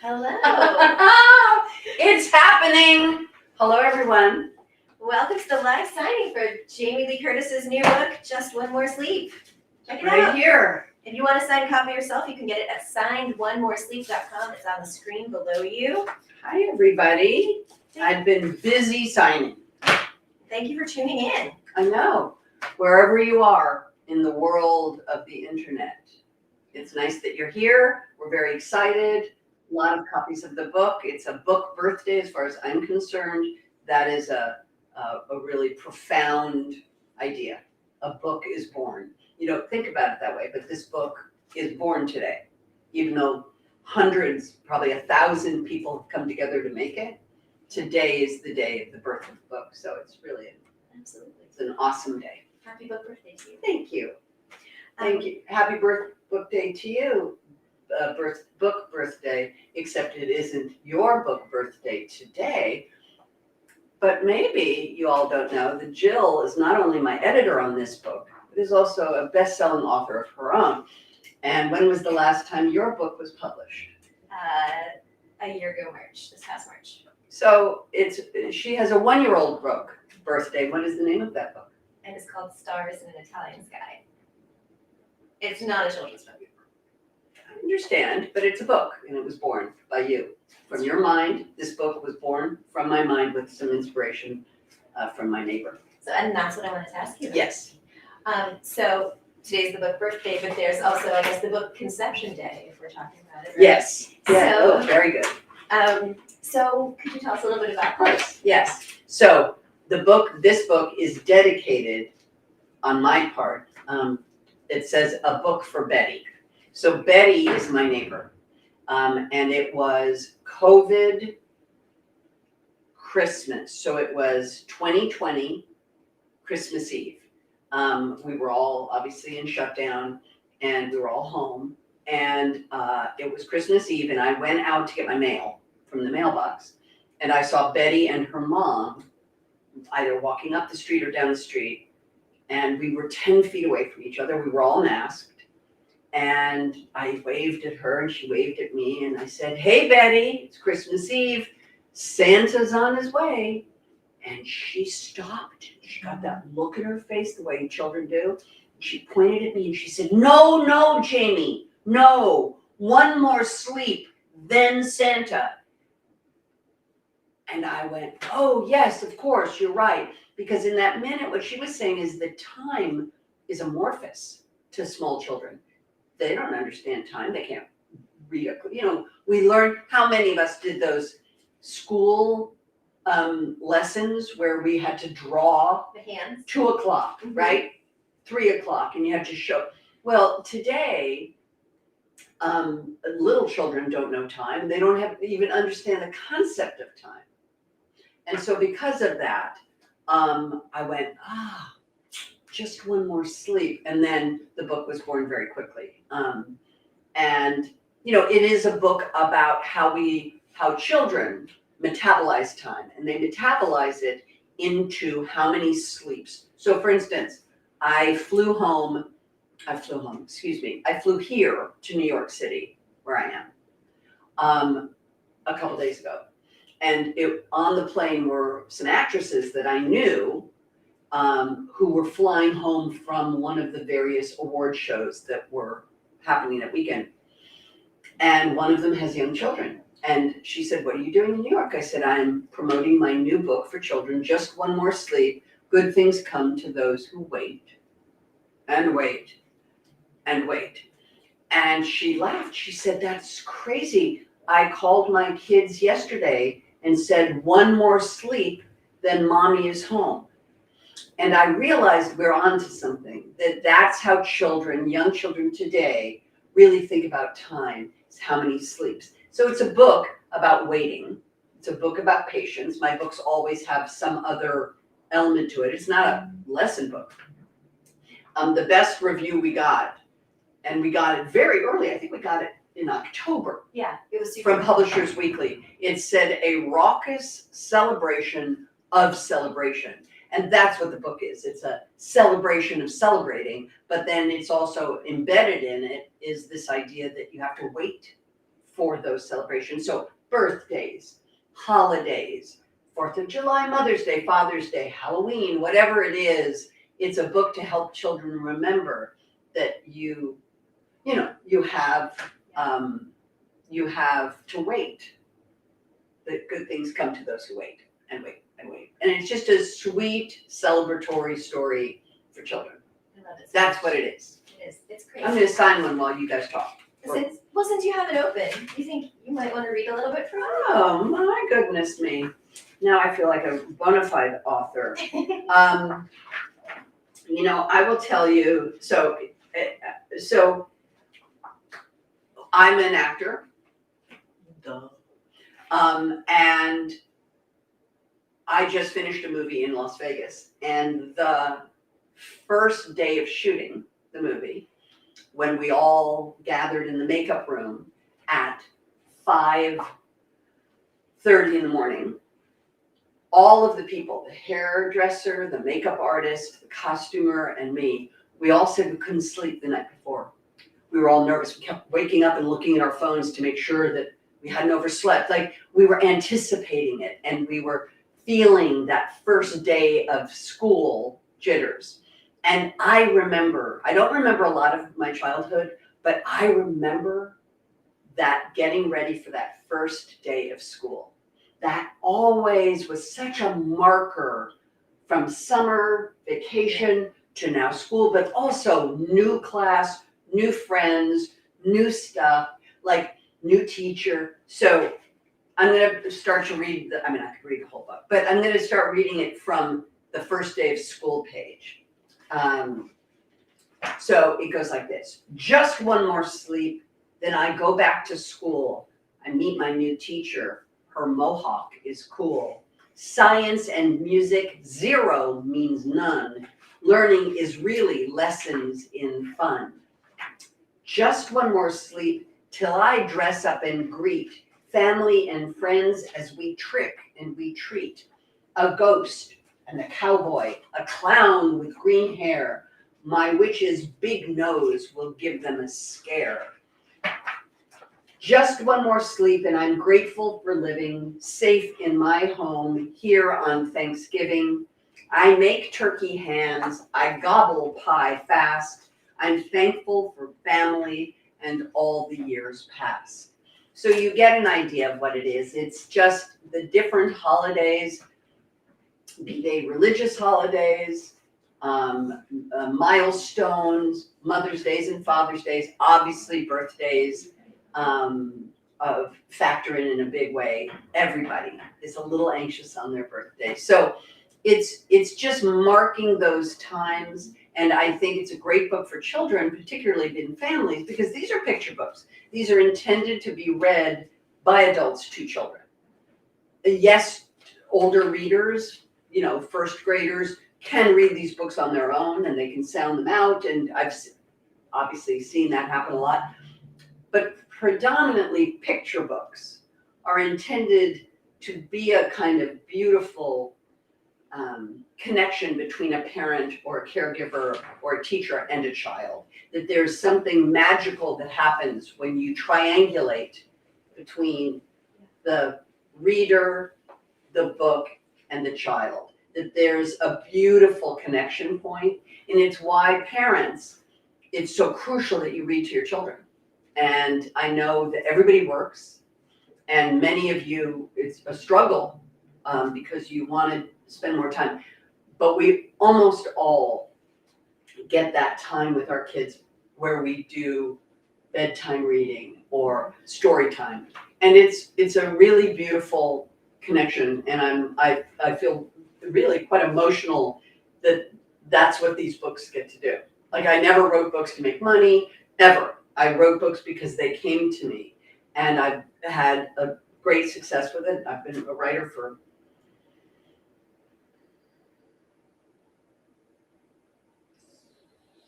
Hello. It's happening. Hello, everyone. Welcome to the live signing for Jamie Lee Curtis's new book, Just One More Sleep. Check it Right out. here. If you want a signed copy yourself, you can get it at signedonemoresleep.com. It's on the screen below you. Hi, everybody. I've been busy signing. Thank you for tuning in. I know. Wherever you are in the world of the internet, it's nice that you're here. We're very excited. A lot of copies of the book. It's a book birthday as far as I'm concerned. That is a really profound idea. A book is born. You don't think about it that way, but this book is born today. Even though hundreds, probably 1,000 people have come together to make it, today is the day of the birth of the book. So it's really Absolutely. it's an awesome day. Happy book birthday to you. Thank you. Thank you. Happy book day to you. Book birthday, except it isn't your book birthday today. But maybe you all don't know that Jill is not only my editor on this book, but is also a best-selling author of her own. And when was the last time your book was published? A year ago, this past March. So she has a 1-year-old book birthday. What is the name of that book? And it's called Stars in an Italian Sky. It's not a children's book. I understand, but it's a book, and it was born by you. From your mind, this book was born from my mind with some inspiration from my neighbor. And that's what I wanted to ask you about. Yes. So today's the book birthday, but there's also, I guess, the book conception day, if we're talking about it, right? Yes. Yeah. So- very good. So could you tell us a little bit about Of course. Yes. So this book is dedicated on my part. It says a book for Betty. So Betty is my neighbor. And it was COVID Christmas. So it was 2020 Christmas Eve. We were all obviously in shutdown and we were all home. And it was Christmas Eve and I went out to get my mail from the mailbox. And I saw Betty and her mom either walking up the street or down the street. And we were 10 feet away from each other. We were all masked. And I waved at her and she waved at me and I said, "Hey, Betty, it's Christmas Eve. Santa's on his way." And she stopped. She got that look in her face the way children do. She pointed at me and she said, No, Jamie, no. One more sleep, then Santa." And I went, "Oh, yes, of course, you're right." Because in that minute, what she was saying is that time is amorphous to small children. They don't understand time. They can't read we learned, how many of us did those school lessons where we had to draw the hands? 2 o'clock, right? 3 o'clock, and you have to show. Well, today, little children don't know time. They don't even understand the concept of time. And so because of that, I went, just one more sleep. And then the book was born very quickly. And it is a book about how children metabolize time, and they metabolize it into how many sleeps. So for instance, I flew here to New York City, where I am, a couple days ago. And on the plane were some actresses that I knew who were flying home from one of the various award shows that were happening that weekend. And one of them has young children. And she said, "What are you doing in New York?" I said, "I'm promoting my new book for children, Just One More Sleep. Good things come to those who wait and wait and wait." And she laughed. She said, "That's crazy. I called my kids yesterday and said, 1 more sleep, then mommy is home." And I realized we're onto something, that's how young children today really think about time, is how many sleeps. So it's a book about waiting. It's a book about patience. My books always have some other element to it. It's not a lesson book. The best review we got, and we got it very early, I think we got it in October. Yeah, it was super From Publishers Weekly. It said a raucous celebration of celebration. And that's what the book is. It's a celebration of celebrating, but then it's also embedded in it is this idea that you have to wait for those celebrations. So birthdays, holidays, 4th of July, Mother's Day, Father's Day, Halloween, whatever it is, it's a book to help children remember that you have to wait. That good things come to those who wait and wait and wait. And it's just a sweet celebratory story for children. I love it. That's what it is. It is. It's I'm crazy. gonna sign one while you guys talk. Since you have it open, you think you might want to read a little bit from it? Oh, my goodness me. Now I feel like a bona fide author. I will tell you, so I'm an actor. Duh. And I just finished a movie in Las Vegas, and the first day of shooting the movie, when we all gathered in the makeup room at 5:30 in the morning, all of the people, the hairdresser, the makeup artist, the costumer, and me, we all said we couldn't sleep the night before. We were all nervous. We kept waking up and looking at our phones to make sure that we hadn't overslept. Like, we were anticipating it, and we were feeling that first day of school jitters. And I don't remember a lot of my childhood, but I remember that getting ready for that first day of school. That always was such a marker from summer vacation to now school, but also new class, new friends, new stuff, like new teacher. So I'm going to start to read I could read the whole book, but I'm going to start reading it from the first day of school page. So it goes like this. Just one more sleep, then I go back to school. I meet my new teacher. Her mohawk is cool. Science and music, 0 means none. Learning is really lessons in fun. Just one more sleep till I dress up and greet family and friends as we trick and we treat. A ghost and a cowboy, a clown with green hair. My witch's big nose will give them a scare. Just one more sleep and I'm grateful for living safe in my home here on Thanksgiving. I make turkey hands, I gobble pie fast. I'm thankful for family and all the years past. So you get an idea of what it is. It's just the different holidays, be they religious holidays, milestones, Mother's Days and Father's Days, obviously birthdays, factor in a big way. Everybody is a little anxious on their birthday. So it's just marking those times. And I think it's a great book for children, particularly in families, because these are picture books. These are intended to be read by adults to children. Yes, older readers, first graders can read these books on their own and they can sound them out. And I've obviously seen that happen a lot. But predominantly picture books are intended to be a kind of beautiful connection between a parent or a caregiver or a teacher and a child. That there's something magical that happens when you triangulate between the reader, the book, and the child. That there's a beautiful connection point, and it's why parents, it's so crucial that you read to your children. And I know that everybody works, and many of you, it's a struggle because you want to spend more time. But we almost all get that time with our kids where we do bedtime reading or story time. And it's a really beautiful connection. And I feel really quite emotional that that's what these books get to do. Like, I never wrote books to make money, ever. I wrote books because they came to me, and I've had a great success with it. I've been a writer for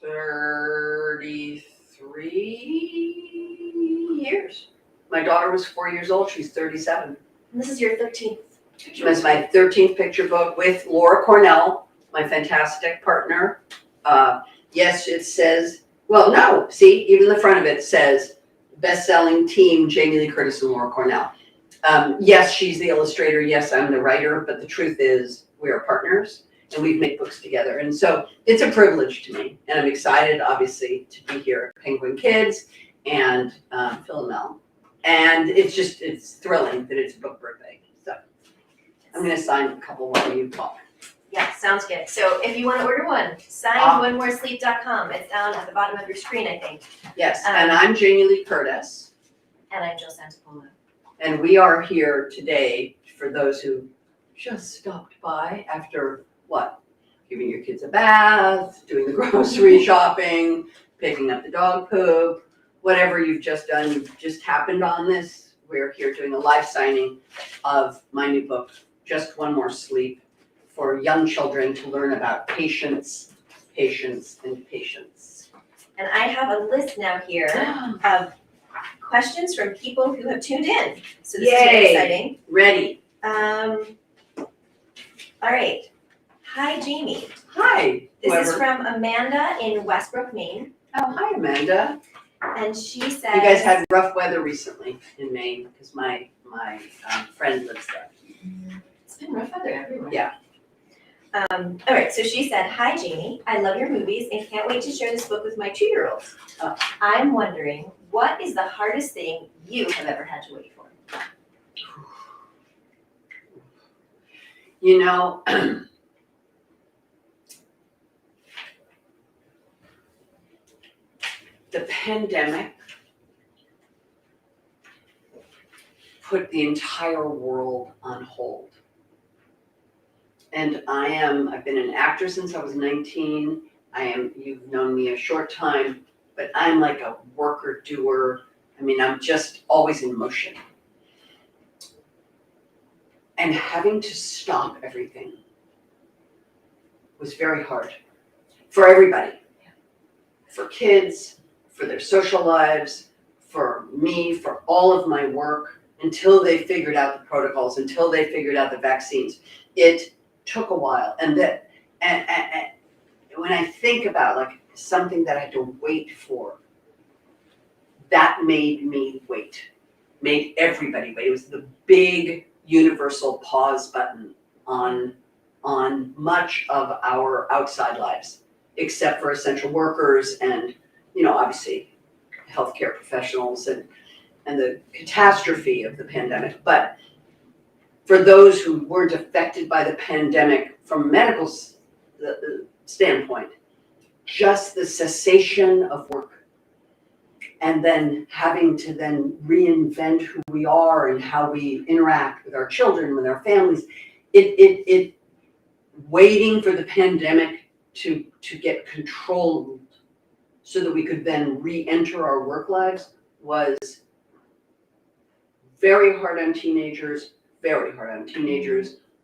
33 years. My daughter was 4 years old. She's 37. And this is your 13th picture. That's my 13th picture book with Laura Cornell, my fantastic partner. Yes, it says, well, no, see, even the front of it says, best-selling team, Jamie Lee Curtis and Laura Cornell. Yes, she's the illustrator, yes, I'm the writer, but the truth is, we are partners, and we've made books together. And so it's a privilege to me, and I'm excited, obviously, to be here at Penguin Kids and Phil and Mel. And it's thrilling that it's a book birthday. So I'm gonna sign a couple while you talk. Yeah, sounds good. So if you want to order one, sign onemoresleep.com. It's down at the bottom of your screen, I think. Yes, and I'm Jamie Lee Curtis. And I'm Jill Santapola. And we are here today for those who just stopped by after what? Giving your kids a bath, doing the grocery shopping, picking up the dog poop, whatever you've just done, you've just happened on this. We're here doing a live signing of my new book, Just One More Sleep, for young children to learn about patience, patience, and patience. And I have a list now here of questions from people who have tuned in. So this is very exciting. Ready. All right. Hi, Jamie. Hi. This is from Amanda in Westbrook, Maine. Oh, hi, Amanda. And she says, You guys had rough weather recently in Maine because my friend lives there. It's been rough weather everywhere. Yeah. All right, so she said, hi, Jamie. I love your movies and can't wait to share this book with my 2-year-old. Oh. I'm wondering, what is the hardest thing you have ever had to wait for? You know, the pandemic put the entire world on hold. And I've been an actor since I was 19. You've known me a short time, but I'm like a worker doer. I mean, I'm just always in motion. And having to stop everything was very hard for everybody. For kids, for their social lives, for me, for all of my work, until they figured out the protocols, until they figured out the vaccines. It took a while. And when I think about like something that I had to wait for, that made me wait, made everybody wait. It was the big universal pause button on much of our outside lives, except for essential workers and, obviously healthcare professionals and the catastrophe of the pandemic. But for those who weren't affected by the pandemic from a medical standpoint, just the cessation of work and then having to then reinvent who we are and how we interact with our children, with our families, it waiting for the pandemic to get controlled so that we could then re-enter our work lives was very hard on teenagers,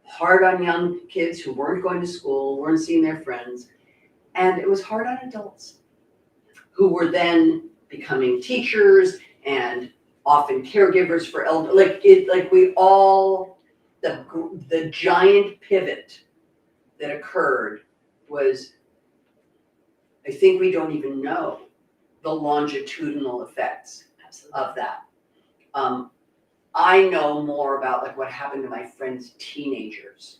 hard on young kids who weren't going to school, weren't seeing their friends, and it was hard on adults who were then becoming teachers and often caregivers for elderly. The giant pivot that occurred was, I think we don't even know the longitudinal effects of that. I know more about like what happened to my friends' teenagers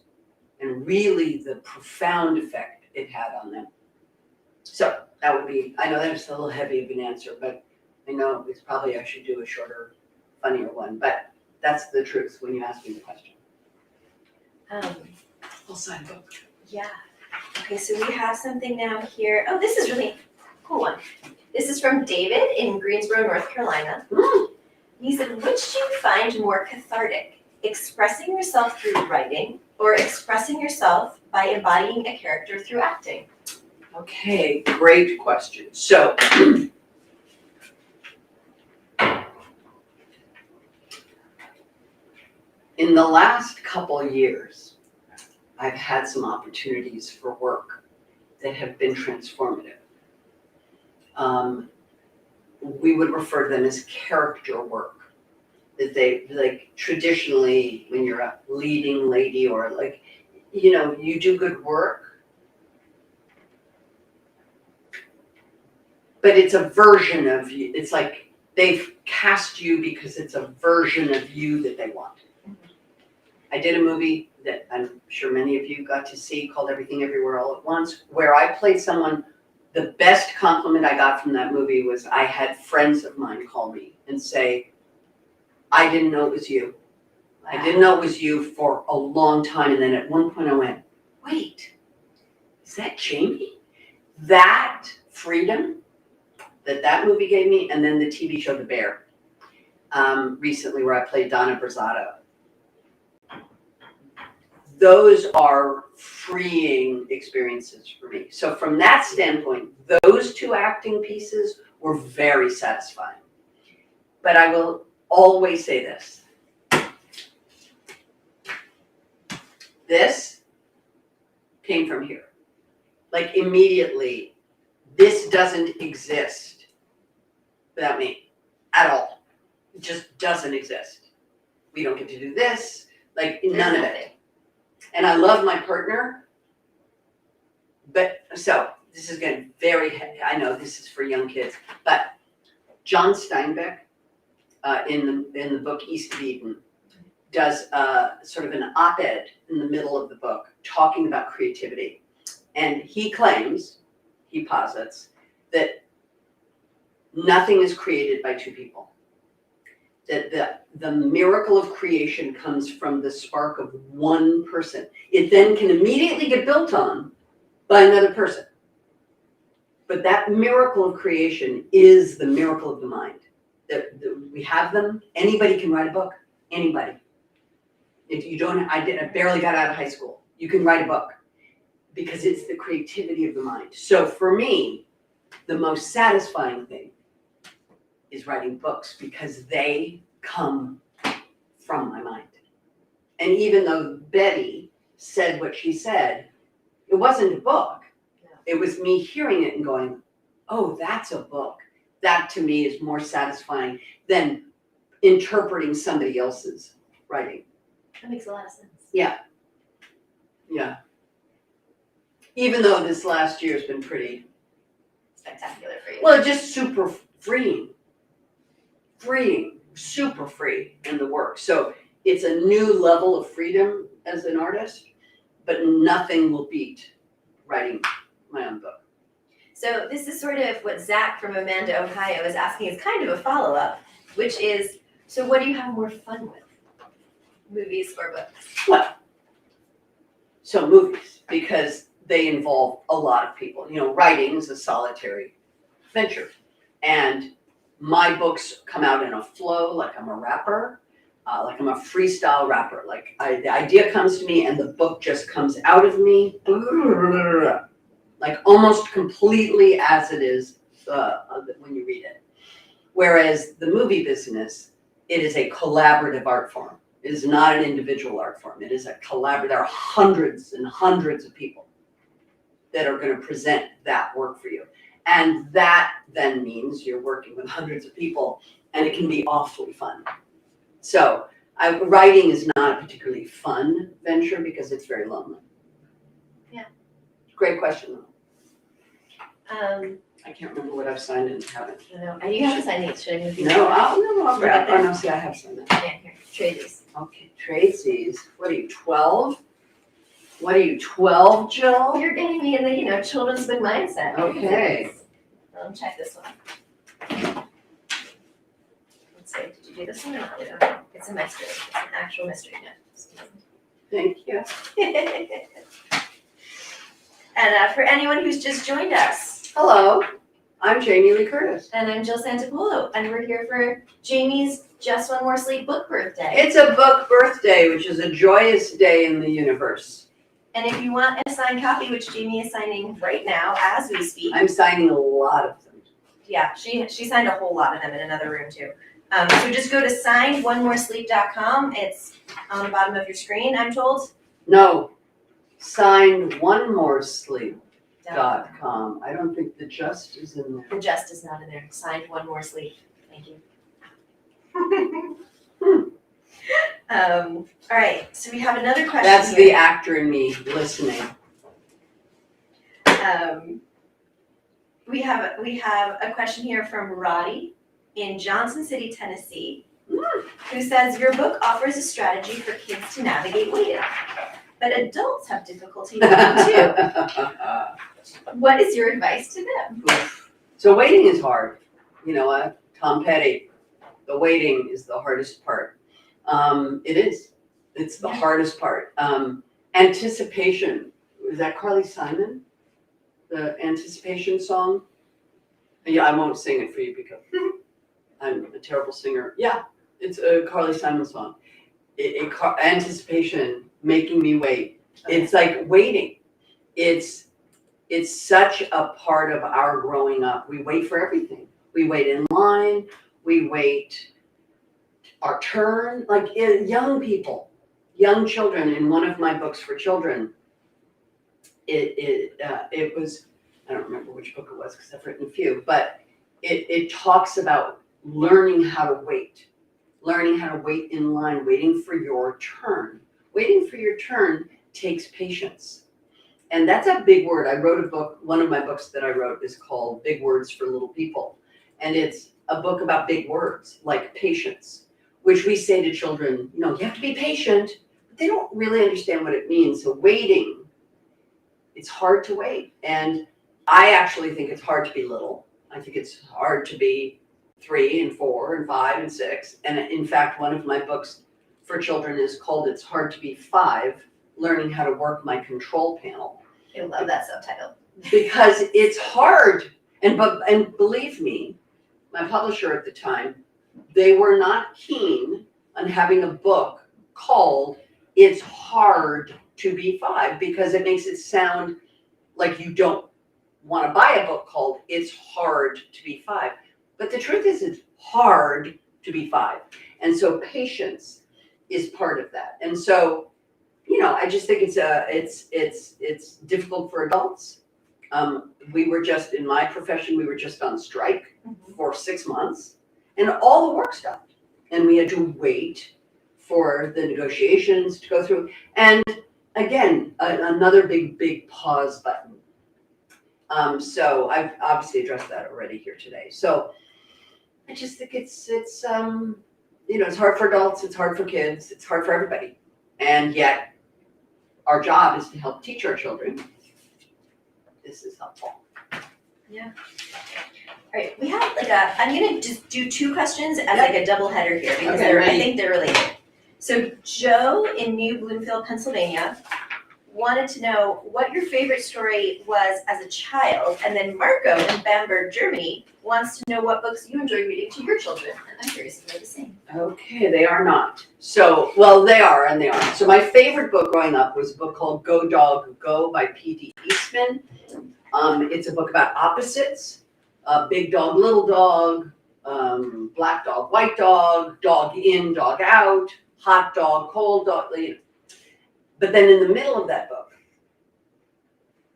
and really the profound effect it had on them. So that would be, I know that's a little heavy of an answer, but I know it's probably I should do a shorter, funnier one, but that's the truth when you ask me the question. Full sign book. Yeah. Okay, so we have something now here. Oh, this is really a cool one. This is from David in Greensboro, North Carolina. He said, which do you find more cathartic, expressing yourself through writing or expressing yourself by embodying a character through acting? Okay, great question. So, in the last couple of years, I've had some opportunities for work that have been transformative. We would refer to them as character work. That they, like, traditionally, when you're a leading lady or like, you do good work, but it's a version of you. It's like they've cast you because it's a version of you that they want. I did a movie that I'm sure many of you got to see called Everything Everywhere All at Once, where I played someone. The best compliment I got from that movie was I had friends of mine call me and say, I didn't know it was you. I didn't know it was you for a long time. And then at one point I went, wait, is that Jamie? That freedom that movie gave me, and then the TV show The Bear, recently, where I played Donna Brazzato. Those are freeing experiences for me. So from that standpoint, those two acting pieces were very satisfying. But I will always say this. This came from here. Like immediately, this doesn't exist without me at all. It just doesn't exist. We don't get to do this, like none of it. And I love my partner, but so this is getting very heavy. I know this is for young kids, but John Steinbeck in the book East of Eden does sort of an op-ed in the middle of the book talking about creativity. And he claims, he posits, that nothing is created by two people. That the miracle of creation comes from the spark of one person. It then can immediately get built on by another person. But that miracle of creation is the miracle of the mind. That we have them. Anybody can write a book. Anybody. If you don't, I barely got out of high school. You can write a book because it's the creativity of the mind. So for me, the most satisfying thing is writing books because they come from my mind. And even though Betty said what she said, it wasn't a book. No. It was me hearing it and going, oh, that's a book. That to me is more satisfying than interpreting somebody else's writing. That makes a lot of sense. Yeah. Yeah. Even though this last year has been pretty spectacular for you. Well, just super freeing, super free in the work. So it's a new level of freedom as an artist, but nothing will beat writing my own book. So this is sort of what Zach from Amanda, Ohio is asking. Is kind of a follow-up, which is, so what do you have more fun with? Movies or books? Well, so movies, because they involve a lot of people. You know, writing is a solitary venture. And my books come out in a flow, like I'm a rapper, like I'm a freestyle rapper. Like the idea comes to me and the book just comes out of me, like almost completely as it is when you read it. Whereas the movie business, it is a collaborative art form. It is not an individual art form. It is a collaborative. There are hundreds and hundreds of people that are going to present that work for you. And that then means you're working with hundreds of people, and it can be awfully fun. So writing is not a particularly fun venture because it's very lonely. Yeah. Great question, though. I can't remember what I've signed and haven't. don't know. You haven't signed these. Should I move you? No, I'll grab. Oh, no, see, I have signed it. Yeah, here. Trade these. Okay, trade these. What are you, 12? What are you, 12, Jill? You're getting me in the, children's book mindset. Okay. Check this one. Let's see, did you do this one or not? We don't know. It's a mystery. It's an actual mystery note. Thank you. And for anyone who's just joined us. Hello, I'm Jamie Lee Curtis. And I'm Jill Santapolo, and we're here for Jamie's Just One More Sleep book birthday. It's a book birthday, which is a joyous day in the universe. And if you want a signed copy, which Jamie is signing right now as we speak. I'm signing a lot of them. Yeah, she signed a whole lot of them in another room too. So just go to signedonemoresleep.com. It's on the bottom of your screen, I'm told. No, signedonemoresleep.com. I don't think the just is in there. The just is not in there. Signed One More Sleep. Thank you. All right, so we have another question. That's here. the actor in me listening. We have a question here from Roddy. in Johnson City, Tennessee, who says, your book offers a strategy for kids to navigate waiting, but adults have difficulty waiting too. What is your advice to them? So waiting is hard. You know what? Tom Petty, the waiting is the hardest part. It is. It's the hardest part. Anticipation. Is that Carly Simon? The anticipation song? Yeah, I won't sing it for you because I'm a terrible singer. Yeah, it's a Carly Simon song. Anticipation, making me wait. It's like waiting. It's such a part of our growing up. We wait for everything. We wait in line. We wait our turn. Like young people, young children. In one of my books for children, it was, I don't remember which book it was because I've written a few, but it talks about learning how to wait in line, waiting for your turn. Waiting for your turn takes patience. And that's a big word. I wrote a book, one of my books that I wrote is called Big Words for Little People. And it's a book about big words like patience, which we say to children, you know, you have to be patient, but they don't really understand what it means. So waiting, it's hard to wait. And I actually think it's hard to be little. I think it's hard to be 3 and 4 and 5 and 6. And in fact, one of my books for children is called It's Hard to Be 5, Learning How to Work My Control Panel. I love that subtitle. Because it's hard. And believe me, my publisher at the time, they were not keen on having a book called It's Hard to Be 5 because it makes it sound like you don't want to buy a book called It's Hard to Be 5. But the truth is it's hard to be 5. And so patience is part of that. And so, you know, I just think it's difficult for adults. We were just, in my profession, we were just on strike for 6 months and all the work stopped. And we had to wait for the negotiations to go through. And again, another big pause button. So I've obviously addressed that already here today. So I just think it's you know, it's hard for adults, it's hard for kids, it's hard for everybody. And yet our job is to help teach our children. This is helpful. Yeah. All right, we have like I'm gonna just do 2 questions as like a double header here because Okay, I think they're related. So Joe in New Bloomfield, Pennsylvania wanted to know what your favorite story was as a child, and then Marco in Bamberg, Germany wants to know what books you enjoy reading to your children, and I'm curious if they're the same. Okay, they are not. So, well, they are and they aren't. So my favorite book growing up was a book called Go Dog Go by P.D. Eastman. It's a book about opposites, big dog, little dog, black dog, white dog, dog in, dog out, hot dog, cold dog. But then in the middle of that book,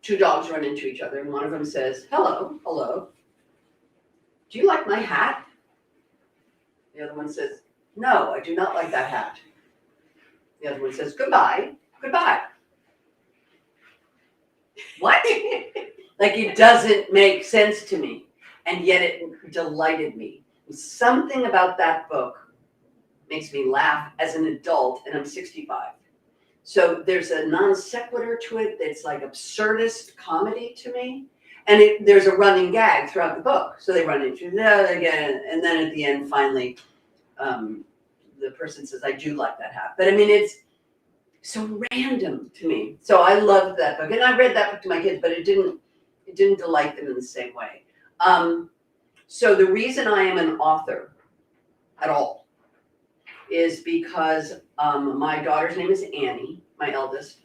2 dogs run into each other and one of them says, hello, hello. Do you like my hat? The other one says, no, I do not like that hat. The other one says, goodbye, goodbye. What? Like it doesn't make sense to me. And yet it delighted me. Something about that book makes me laugh as an adult, and I'm 65. So there's a non sequitur to it that's like absurdist comedy to me. And there's a running gag throughout the book. So they run into that again. And then at the end, finally, the person says, I do like that hat. But I mean, it's so random to me. So I loved that book. And I read that book to my kids, but it didn't delight them in the same way. So the reason I am an author at all is because my daughter's name is Annie, my eldest,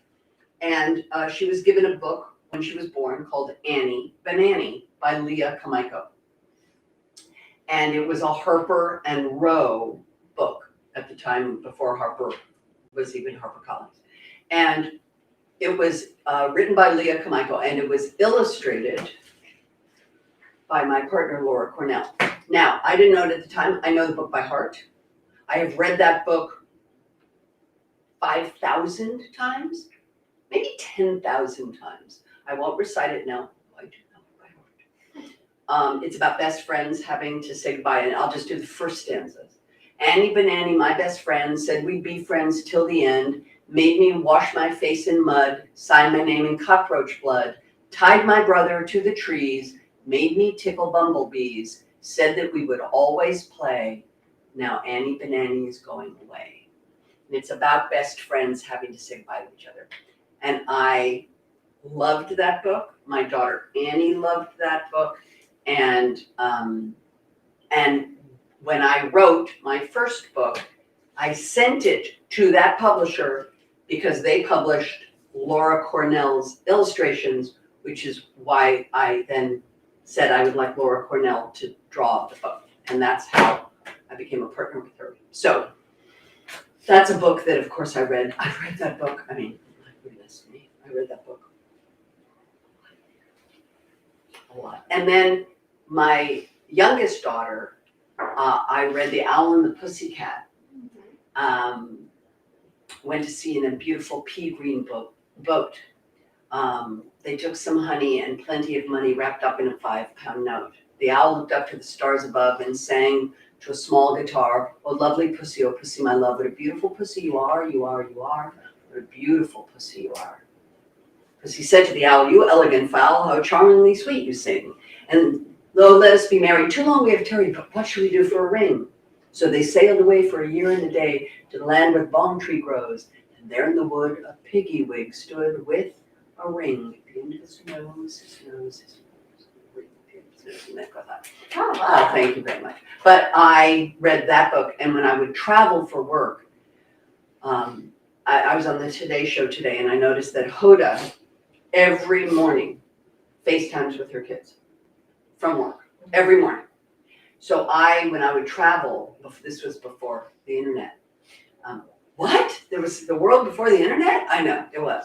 and she was given a book when she was born called Annie Banani by Leah Kamiko. And it was a Harper and Row book at the time before Harper was even HarperCollins. And it was written by Leah Kamiko, and it was illustrated by my partner, Laura Cornell. Now, I didn't know it at the time. I know the book by heart. I have read that book 5,000 times, maybe 10,000 times. I won't recite it now. I do know it by heart. It's about best friends having to say goodbye, and I'll just do the first stanzas. Annie Banani, my best friend, said we'd be friends till the end, made me wash my face in mud, signed my name in cockroach blood, tied my brother to the trees, made me tickle bumblebees, said that we would always play. Now Annie Banani is going away. And it's about best friends having to say goodbye to each other. And I loved that book. My daughter Annie loved that book. And when I wrote my first book, I sent it to that publisher because they published Laura Cornell's illustrations, which is why I then said I would like Laura Cornell to draw the book. And that's how I became a partner with her. So that's a book that, of course, I read. I read that book. I mean, my goodness me, I read that book a lot. And then my youngest daughter, I read The Owl and the Pussycat. Went to sea in a beautiful pea green boat. They took some honey and plenty of money wrapped up in a 5-pound note. The owl looked up to the stars above and sang to a small guitar, "Oh, lovely pussy, oh, pussy, my love, what a beautiful pussy you are, you are, you are, what a beautiful pussy you are." Pussy said to the owl, "You elegant fowl, how charmingly sweet you sing. And though let us be married, too long we have tarried, but what shall we do for a ring?" So they sailed away for a year and a day to the land where the balm tree grows. And there in the wood a piggy wig stood with a ring pinned to his nose, his nose, his nose, ring pinned to his nose, and that goes on. Oh, Oh, wow. thank you very much. But I read that book, and when I would travel for work, I was on the Today Show today, and I noticed that Hoda every morning FaceTimes with her kids from work, every morning. So when I would travel, this was before the internet. What? There was the world before the internet? I know, it was.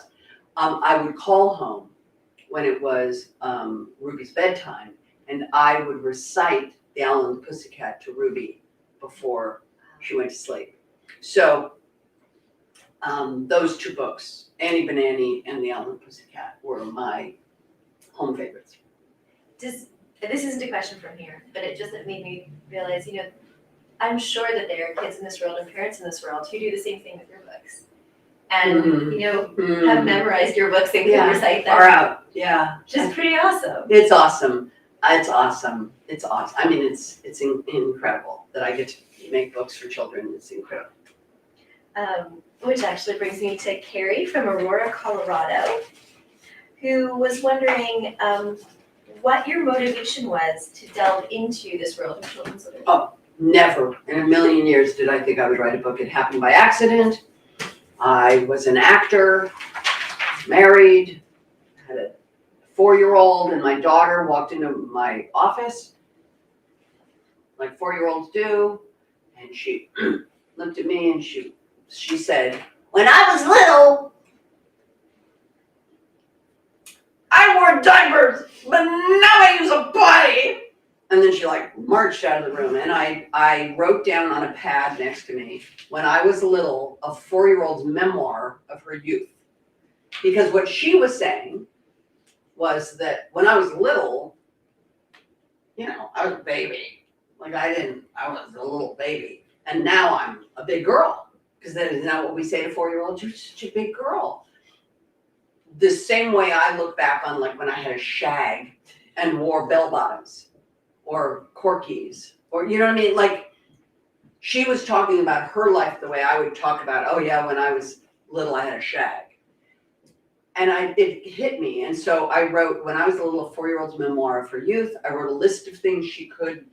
I would call home when it was Ruby's bedtime, and I would recite The Owl and the Pussycat to Ruby before she went to sleep. So those two books, Annie Banani and The Owl and the Pussycat, were my home favorites. This isn't a question from here, but it just made me realize, I'm sure that there are kids in this world and parents in this world who do the same thing with your books. And, have memorized your books and can recite them. Far out, yeah. Which is pretty awesome. It's awesome. It's awesome. It's awesome. I mean, it's incredible that I get to make books for children. It's incredible. Which actually brings me to Carrie from Aurora, Colorado, who was wondering what your motivation was to delve into this world of children's literature. Oh, never in a million years did I think I would write a book. It happened by accident. I was an actor, married, had a 4-year-old, and my daughter walked into my office, like 4-year-olds do, and she looked at me and she said, "When I was little, I wore diapers, but now I use a potty." And then she marched out of the room, and I wrote down on a pad next to me, "When I was little," a 4-year-old's memoir of her youth. Because what she was saying was that when I was little, I was a baby. I was a little baby. And now I'm a big girl. Because that is not what we say to 4-year-olds, "You're such a big girl." The same way I look back on when I had a shag and wore bell bottoms or corkies, or you know what I mean? She was talking about her life the way I would talk about, "Oh yeah, when I was little I had a shag." And it hit me. And so I wrote, when I was a little 4-year-old's memoir of her youth, I wrote a list of things she couldn't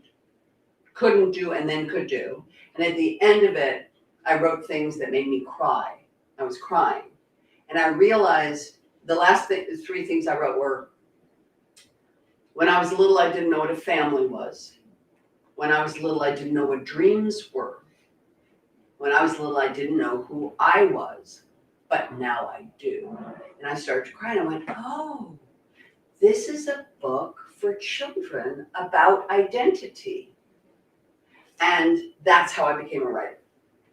do and then could do. And at the end of it, I wrote things that made me cry. I was crying. And I realized the last 3 things I wrote were, when I was little, I didn't know what a family was. When I was little, I didn't know what dreams were. When I was little, I didn't know who I was, but now I do. And I started to cry, and I went, oh, this is a book for children about identity. And that's how I became a writer.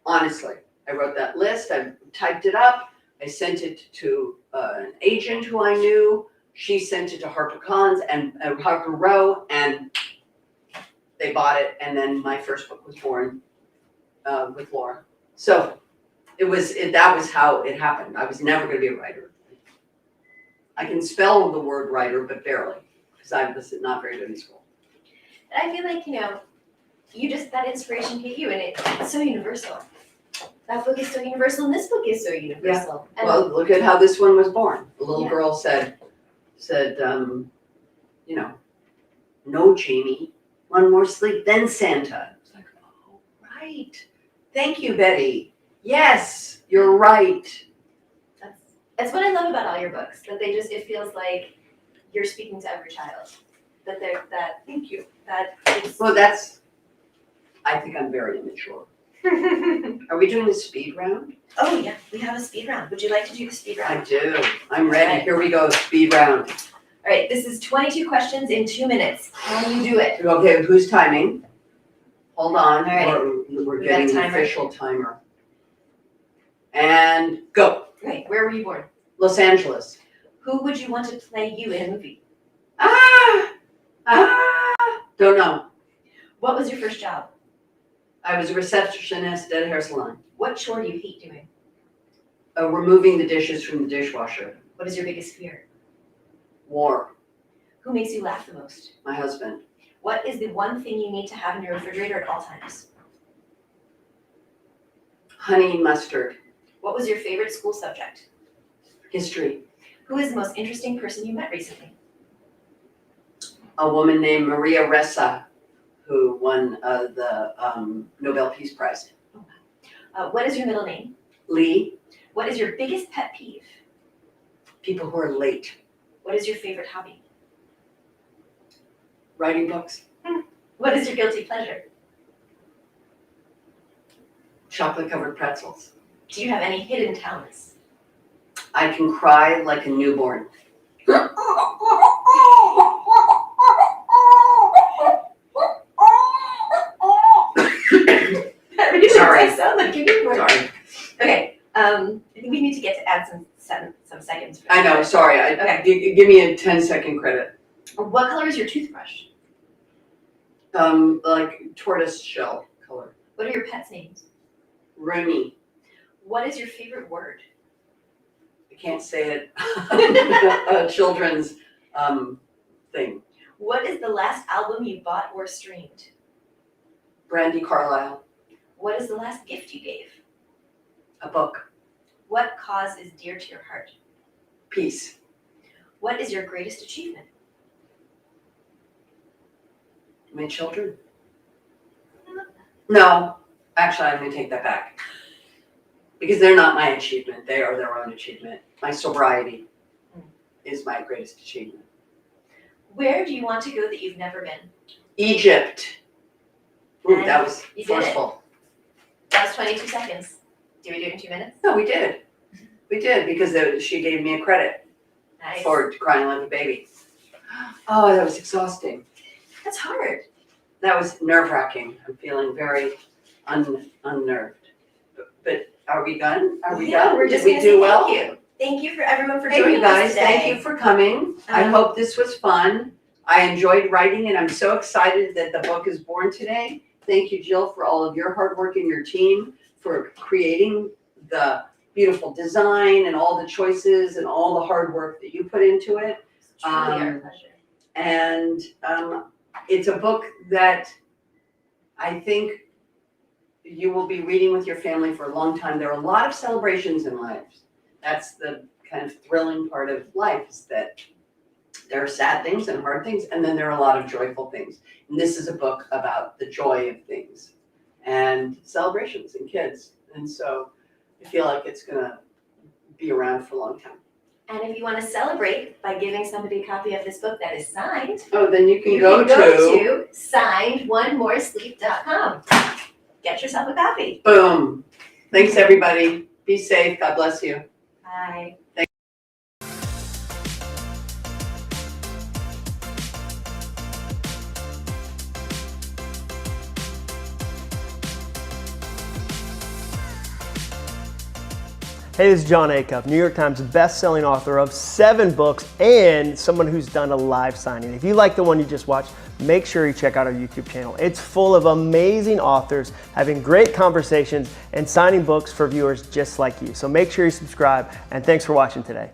Honestly, I wrote that list, I typed it up, I sent it to an agent who I knew, she sent it to HarperCollins and Harper Row, and they bought it, and then my first book was born with Laura. So that was how it happened. I was never going to be a writer. I can spell the word writer, but barely, because I was not very good in school. And I feel like, that inspiration hit you, and it's so universal. That book is so universal, and this book is so universal. And Well, look at how this one was born. The little Yeah. girl said, no, Jamie, one more sleep, then Santa. It's like, oh, right. Thank you, Betty. Yes, you're right. that's what I love about all your books, that it feels like you're speaking to every child. Thank you. That is. Well, I think I'm very immature. Are we doing the speed round? Oh, yeah, we have a speed round. Would you like to do the speed round? I do. I'm ready. Alright. Here we go, speed round. All right, this is 22 questions in 2 minutes. Can you do it? Okay, who's timing? Hold on, Alright. we're We got a getting an timer. official timer. And go. Okay, where were you born? Los Angeles. Who would you want to play you in a movie? Don't know. What was your first job? I was a receptionist at a hair salon. What chore do you hate doing? Removing the dishes from the dishwasher. What is your biggest fear? War. Who makes you laugh the most? My husband. What is the one thing you need to have in your refrigerator at all times? Honey mustard. What was your favorite school subject? History. Who is the most interesting person you met recently? A woman named Maria Ressa, who won the Nobel Peace Prize. What is your middle name? Lee. What is your biggest pet peeve? People who are late. What is your favorite hobby? Writing books. What is your guilty pleasure? Chocolate covered pretzels. Do you have any hidden talents? I can cry like a newborn. Sorry. I sound like a newborn. Sorry. Okay, I think we need to get to add some seconds. For I know, that. sorry. Okay. Give me a 10-second credit. What color is your toothbrush? Like tortoise shell color. What are your pets' names? Rooney. What is your favorite word? I can't say it. A children's thing. What is the last album you bought or streamed? Brandy Carlisle. What is the last gift you gave? A book. What cause is dear to your heart? Peace. What is your greatest achievement? My children. No, actually, I'm going to take that back. Because they're not my achievement. They are their own achievement. My sobriety is my greatest achievement. Where do you want to go that you've never been? Egypt. Ooh, And that was you did it. forceful. That was 22 seconds. Did we do it in 2 minutes? No, we did. We did because she gave me a credit Nice. for crying like a baby. Oh, that was exhausting. That's hard. That was nerve-wracking. I'm feeling very unnerved. But are we done? Are we done? We're just Did we gonna do say well? Thank you. Thank you for everyone for Thank joining you guys. us today. Thank you for coming. I hope this was fun. I enjoyed writing it. I'm so excited that the book is born today. Thank you, Jill, for all of your hard work and your team for creating the beautiful design and all the choices and all the hard work that you put into it. It's truly our pleasure. And it's a book that I think you will be reading with your family for a long time. There are a lot of celebrations in life. That's the kind of thrilling part of life, is that there are sad things and hard things, and then there are a lot of joyful things. And this is a book about the joy of things and celebrations and kids. And so I feel like it's going to be around for a long time. And if you want to celebrate by giving somebody a copy of this book that is signed, Oh, then you can you go can go to to signedonemoresleep.com. Get yourself a copy. boom. Thanks, everybody. Be safe. God bless you. Bye. Hey, this is John Acuff, New York Times best-selling author of 7 books and someone who's done a live signing. If you like the one you just watched, make sure you check out our YouTube channel. It's full of amazing authors having great conversations and signing books for viewers just like you. So make sure you subscribe, and thanks for watching today.